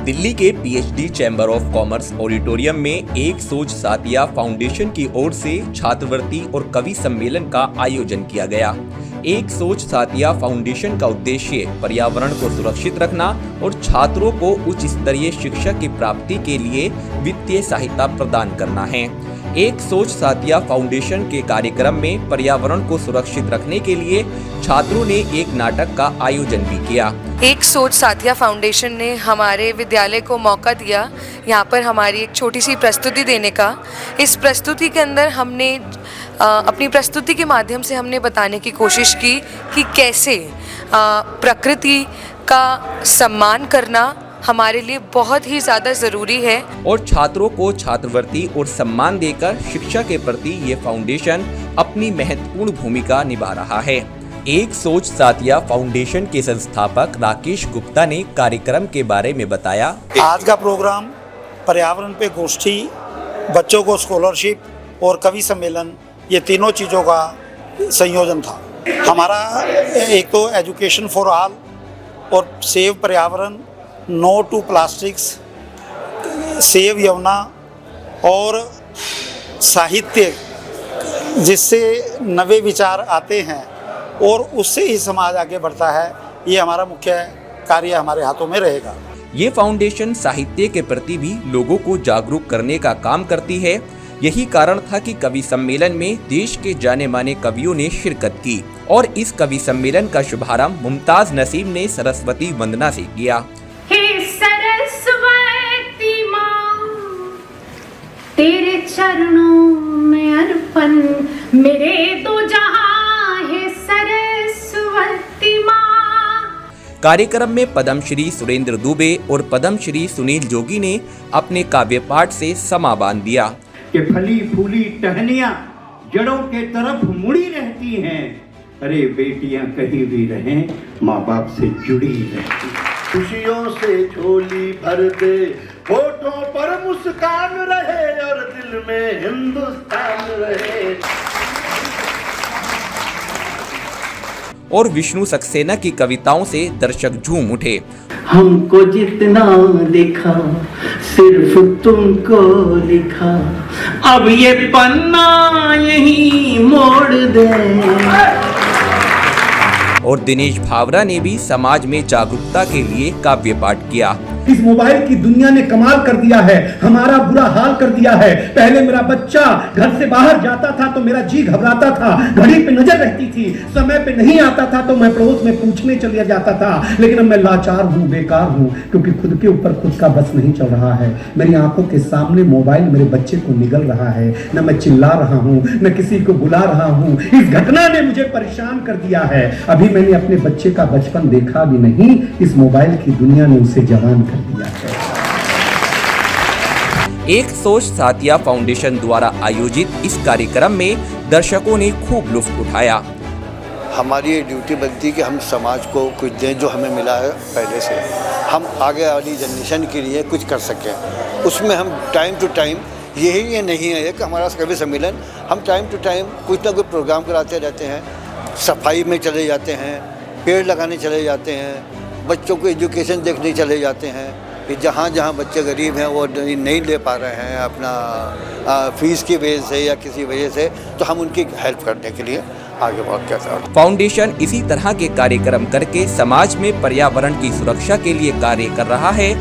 दिल्ली के PhD chamber of commerce auditorium में एक सोच साथिया फाउंडेशन की ओर से छात्रवृत्ति और कवि सम्मेलन का आयोजन किया गया। एक सोच साथिया फाउंडेशन का उद्देश्य पर्यावरण को सुरक्षित रखना और छात्रों को उच्च स्तरीय शिक्षा की प्राप्ति के लिए वित्तीय सहायता प्रदान करना है। एक सोच साथिया फाउंडेशन के कार्यक्रम में पर्यावरण को सुरक्षित रखने के लिए छात्रों ने एक नाटक का आयोजन भी किया। एक सोच साथिया फाउंडेशन ने हमारे विद्यालय को मौका दिया यहाँ पर हमारी एक छोटी सी प्रस्तुति देने का। इस प्रस्तुति के अंदर हमने अपनी प्रस्तुति के माध्यम से हमने बताने की कोशिश की कि कैसे प्रकृति का सम्मान करना हमारे लिए बहुत ही ज़्यादा ज़रूरी है और छात्रों को छात्रवृत्ति और सम्मान देकर शिक्षा के प्रति ये फाउंडेशन अपनी महत्वपूर्ण भूमिका निभा रहा है। एक सोच साथिया फाउंडेशन के संस्थापक राकेश गुप्ता ने कार्यक्रम के बारे में बताया। आज का प्रोग्राम पर्यावरण पे गोष्ठी, बच्चों को स्कॉलरशिप और कवि सम्मेलन, ये तीनों चीज़ों का संयोजन था। हमारा एक तो एजुकेशन फॉर ऑल और सेव पर्यावरण, no to plastics, save Yamuna और साहित्य जिससे नए विचार आते हैं और उससे ही समाज आगे बढ़ता है, ये हमारा मुख्य कार्य हमारे हाथों में रहेगा। ये फाउंडेशन साहित्य के प्रति भी लोगों को जागरूक करने का काम करती है। यही कारण था कि कवि सम्मेलन में देश के जाने माने कवियों ने शिरकत की और इस कवि सम्मेलन का शुभारंभ मुमताज नसीम ने सरस्वती वंदना से किया। हे सरस्वती माँ, तेरे चरणों में अर्पण मेरे दो जहां है सरस्वती माँ। कार्यक्रम में पद्मश्री सुरेंद्र दुबे और पद्मश्री सुनील जोगी ने अपने काव्य पाठ से समा बांध दिया कि फली फूली टहनियां जड़ों के तरफ मुड़ी रहती हैं, अरे बेटियां कहीं भी रहें माँ बाप से जुड़ी रहती। खुशियों से झोली भर दे, होठों पर मुस्कान रहे और दिल में हिंदुस्तान रहे। और विष्णु सक्सेना की कविताओं से दर्शक झूम उठे। हमको जितना देखा सिर्फ तुमको लिखा, अब ये पन्ना यहीं मोड़ दे। और दिनेश भावरा ने भी समाज में जागरूकता के लिए काव्य पाठ किया। इस मोबाइल की दुनिया ने कमाल कर दिया है, हमारा बुरा हाल कर दिया है। पहले मेरा बच्चा घर से बाहर जाता था तो मेरा जी घबराता था, घड़ी पे नजर रहती थी, समय पे नहीं आता था तो मैं पड़ोस में पूछने चलिए जाता था। लेकिन अब मैं लाचार हूँ, बेकार हूँ, क्योंकि खुद के ऊपर खुद का बस नहीं चल रहा है। मेरी आंखों के सामने मोबाइल मेरे बच्चे को निगल रहा है, न मैं चिल्ला रहा हूँ न किसी को बुला रहा हूँ। इस घटना ने मुझे परेशान कर दिया है। अभी मैंने अपने बच्चे का बचपन देखा भी नहीं, इस मोबाइल की दुनिया ने उसे जवान कर दिया है। एक सोच साथिया फाउंडेशन द्वारा आयोजित इस कार्यक्रम में दर्शकों ने खूब लुत्फ उठाया। हमारी ये ड्यूटी बनती कि हम समाज को कुछ दें जो हमें मिला है पहले से, हम आगे वाली जनरेशन के लिए कुछ कर सकें। उसमें हम टाइम टू टाइम, यही ये नहीं है कि हमारा कवि सम्मेलन, हम टाइम टू टाइम कुछ ना कुछ प्रोग्राम कराते रहते हैं। सफाई में चले जाते हैं, पेड़ लगाने चले जाते हैं, बच्चों को एजुकेशन देखने चले जाते हैं कि जहाँ जहाँ बच्चे गरीब हैं वो नहीं ले पा रहे हैं अपना फीस की वजह से या किसी वजह से, तो हम उनकी हेल्प करने के लिए आगे बढ़ते हैं। फाउंडेशन इसी तरह के कार्यक्रम करके समाज में पर्यावरण की सुरक्षा के लिए कार्य कर रहा है।